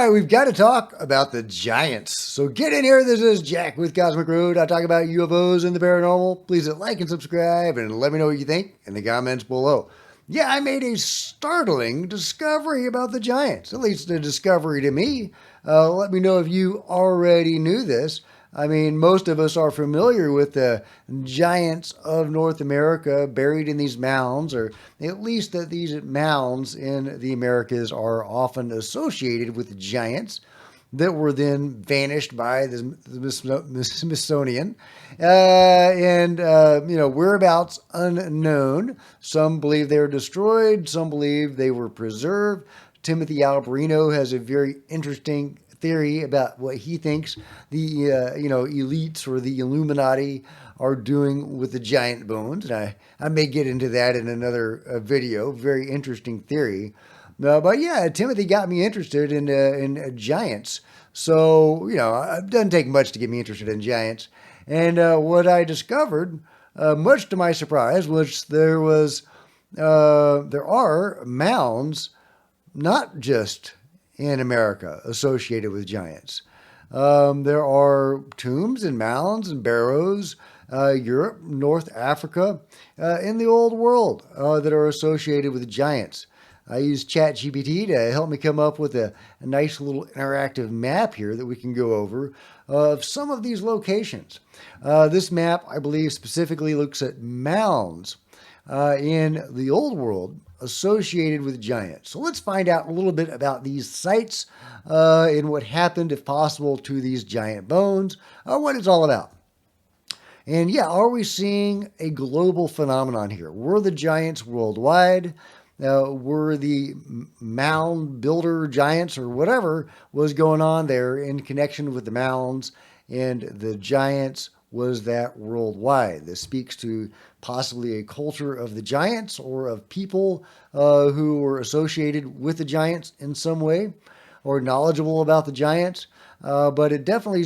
right, we've got to talk about the giants. So get in here. This is Jack with Cosmic Road. I talk about UFOs and the paranormal. Please hit like and subscribe and let me know what you think in the comments below. Yeah, I made a startling discovery about the giants, at least a discovery to me. Let me know if you already knew this. I mean, most of us are familiar with the giants of North America buried in these mounds, or at least that these mounds in the Americas are often associated with giants that were then vanished by the Smithsonian. Whereabouts unknown. Some believe they were destroyed, some believe they were preserved. Timothy Alberino has a very interesting theory about what he thinks the elites or the Illuminati are doing with the giant bones. And I may get into that in another video. Very interesting theory. But yeah, Timothy got me interested in giants. So, it doesn't take much to get me interested in giants. And what I discovered, much to my surprise, was there are mounds not just in America associated with giants. There are tombs and mounds and barrows, Europe, North Africa, in the old world that are associated with giants. I used ChatGPT to help me come up with a nice little interactive map here that we can go over of some of these locations. This map, I believe, specifically looks at mounds in the old world associated with giants. So let's find out a little bit about these sites and what happened, if possible, to these giant bones, what it's all about. And yeah, are we seeing a global phenomenon here? Were the giants worldwide? Were the mound builder giants or whatever was going on there in connection with the mounds and the giants? Was that worldwide? This speaks to possibly a culture of the giants or of people who were associated with the giants in some way or knowledgeable about the giants. But it definitely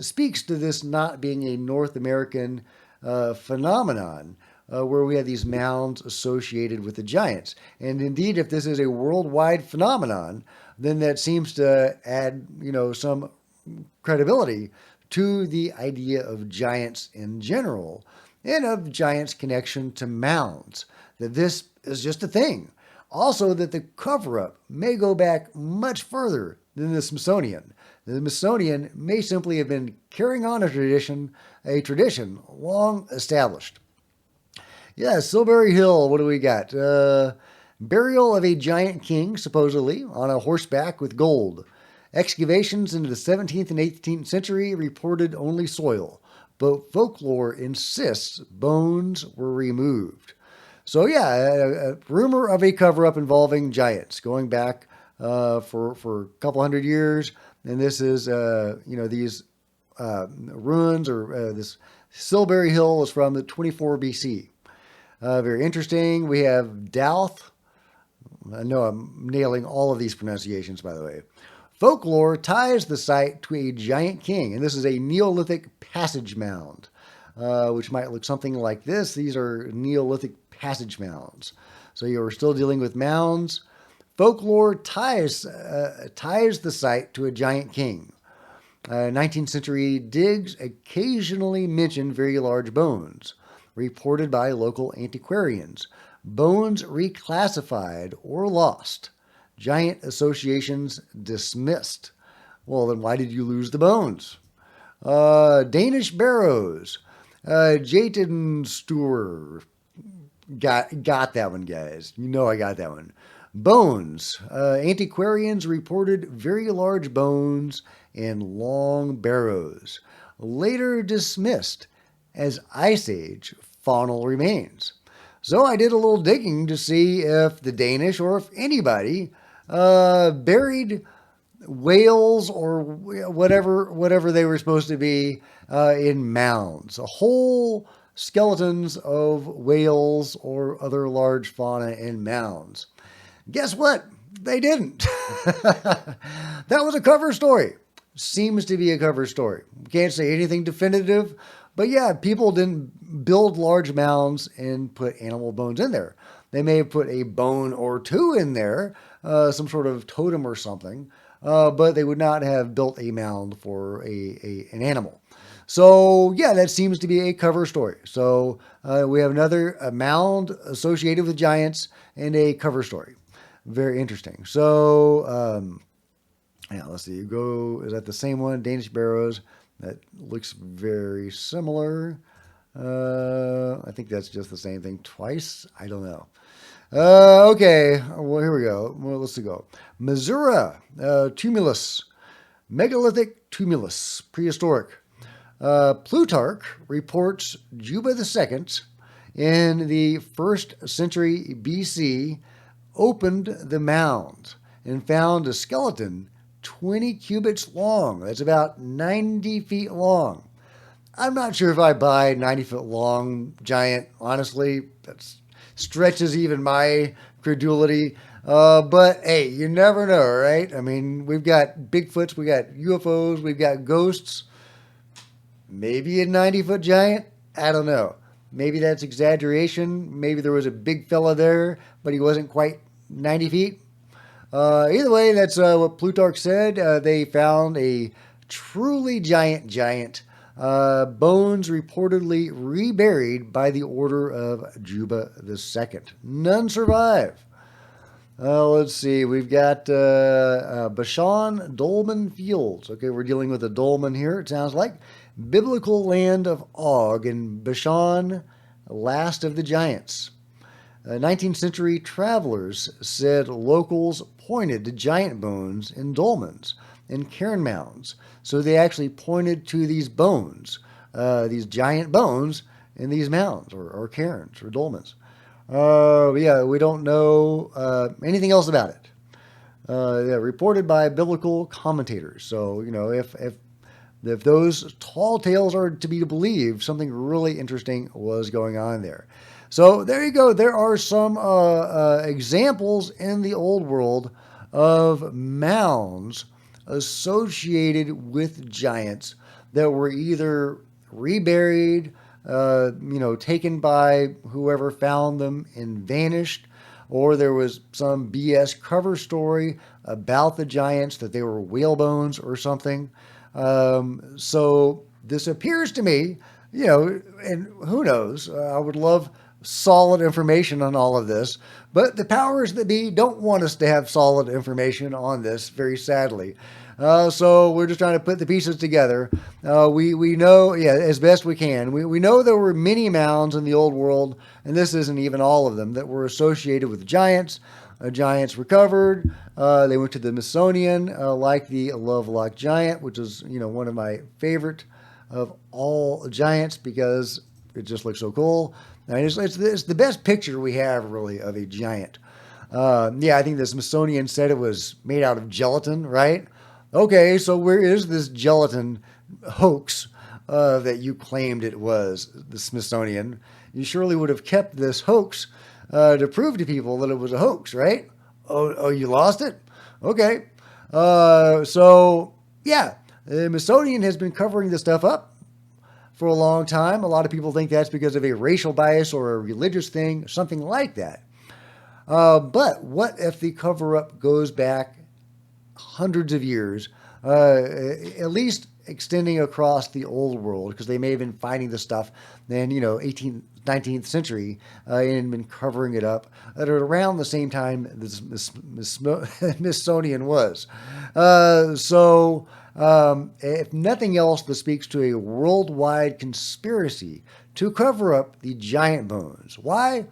speaks to this not being a North American phenomenon where we have these mounds associated with the giants. And indeed, if this is a worldwide phenomenon, then that seems to add, some credibility to the idea of giants in general and of giants' connection to mounds, that this is just a thing. Also, that the cover-up may go back much further than the Smithsonian. The Smithsonian may simply have been carrying on a tradition long established. Yeah, Silbury Hill, what do we got? Burial of a giant king, supposedly, on a horseback with gold. Excavations into the 17th and 18th century reported only soil, but folklore insists bones were removed. So yeah, a rumor of a cover-up involving giants going back for a couple hundred years. And this is, these ruins or this Silbury Hill is from the 24 BC. Very interesting. We have Douth. I know I'm nailing all of these pronunciations, by the way. Folklore ties the site to a giant king, and this is a Neolithic passage mound, which might look something like this. These are Neolithic passage mounds. So you're still dealing with mounds. Folklore ties the site to a giant king. 19th century digs occasionally mention very large bones, reported by local antiquarians. Bones reclassified or lost. Giant associations dismissed. Well, then why did you lose the bones? Danish barrows. Jayton Stuer. Got that one, guys. You know I got that one. Bones. Antiquarians reported very large bones and long barrows. Later dismissed as Ice Age faunal remains. So I did a little digging to see if the Danish or if anybody buried whales or whatever they were supposed to be in mounds. Whole skeletons of whales or other large fauna in mounds. Guess what? They didn't. That was a cover story. Seems to be a cover story. Can't say anything definitive, but yeah, people didn't build large mounds and put animal bones in there. They may have put a bone or two in there, some sort of totem or something, but they would not have built a mound for an animal. So yeah, that seems to be a cover story. So we have another a mound associated with giants and a cover story. Very interesting. So yeah, let's see. You go. Is that the same one? Danish barrows. That looks very similar. I think that's just the same thing twice. I don't know. Okay, well, here we go. Well, let's go. Missouri, tumulus, megalithic tumulus, prehistoric. Plutarch reports Juba II in the 1st century BC opened the mound and found a skeleton 20 cubits long. That's about 90 feet long. I'm not sure if I buy 90-foot long giant. Honestly, that stretches even my credulity. But hey, you never know, right? I mean, we've got Bigfoots, we got UFOs, we've got ghosts. Maybe a 90-foot giant? I don't know. Maybe that's exaggeration. Maybe there was a big fella there, but he wasn't quite 90 feet. Either way, that's what Plutarch said. They found a truly giant. Bones reportedly reburied by the order of Juba II. None survive. Let's see. We've got Bashan Dolmen Fields. Okay, we're dealing with a dolmen here, it sounds like. Biblical land of Og and Bashan, last of the giants. 19th century travelers said locals pointed to giant bones in dolmens and cairn mounds. So they actually pointed to these bones, these giant bones in these mounds or cairns or dolmens. Yeah, we don't know anything else about it. Yeah, reported by biblical commentators. So, if those tall tales are to be believed, something really interesting was going on there. So there you go. There are some examples in the old world of mounds associated with giants that were either reburied, taken by whoever found them and vanished, or there was some BS cover story about the giants that they were whale bones or something. So this appears to me, and who knows, I would love solid information on all of this, but the powers that be don't want us to have solid information on this, very sadly. So we're just trying to put the pieces together. We know, yeah, as best we can. We know there were many mounds in the old world, and this isn't even all of them, that were associated with giants. Giants recovered. They went to the Smithsonian, like the Lovelock giant, which is one of my favorite of all giants because it just looks so cool. I mean, it's the best picture we have really of a giant. Yeah, I think the Smithsonian said it was made out of gelatin, right? Okay, so where is this gelatin hoax that you claimed it was, the Smithsonian? You surely would have kept this hoax to prove to people that it was a hoax, right? Oh, you lost it? Okay. So, yeah, the Smithsonian has been covering this stuff up for a long time. A lot of people think that's because of a racial bias or a religious thing, something like that. But what if the cover-up goes back hundreds of years, at least extending across the old world, because they may have been finding the stuff then, 18th, 19th century, and been covering it up at around the same time the Smithsonian was. So, if nothing else, this speaks to a worldwide conspiracy to cover up the giant bones. Why?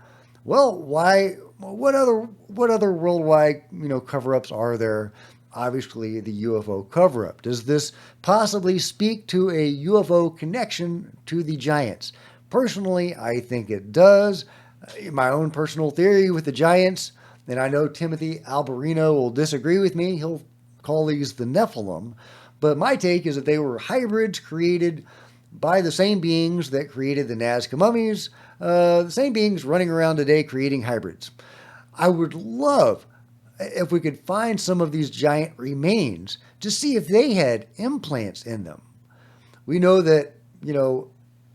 Well, why? What other worldwide cover-ups are there? Obviously, the UFO cover-up. Does this possibly speak to a UFO connection to the giants? Personally, I think it does. My own personal theory with the giants, and I know Timothy Alberino will disagree with me. He'll call these the Nephilim. But my take is that they were hybrids created by the same beings that created the Nazca mummies, the same beings running around today creating hybrids. I would love if we could find some of these giant remains to see if they had implants in them. We know that,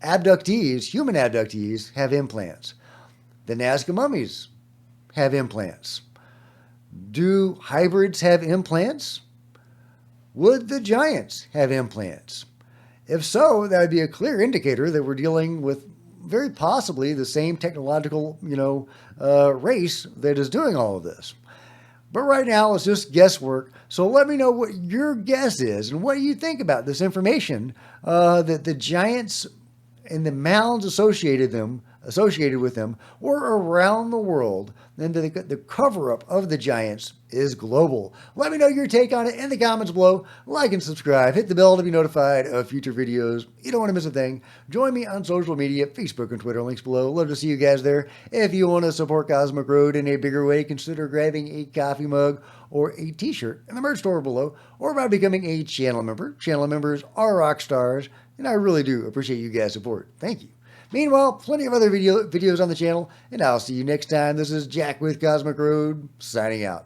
abductees, human abductees, have implants. The Nazca mummies have implants. Do hybrids have implants? Would the giants have implants? If so, that would be a clear indicator that we're dealing with very possibly the same technological, race that is doing all of this. But right now, it's just guesswork. So let me know what your guess is and what you think about this information that the giants and the mounds associated with them or around the world, and the cover up of the giants is global. Let me know your take on it in the comments below. Like and subscribe. Hit the bell to be notified of future videos. You don't want to miss a thing. Join me on social media, Facebook and Twitter. Links below. Love to see you guys there. If you want to support Cosmic Road in a bigger way, consider grabbing a coffee mug or a t-shirt in the merch store below, or by becoming a channel member. Channel members are rock stars, and I really do appreciate you guys' support. Thank you. Meanwhile, plenty of other videos on the channel, and I'll see you next time. This is Jack with Cosmic Road, signing out.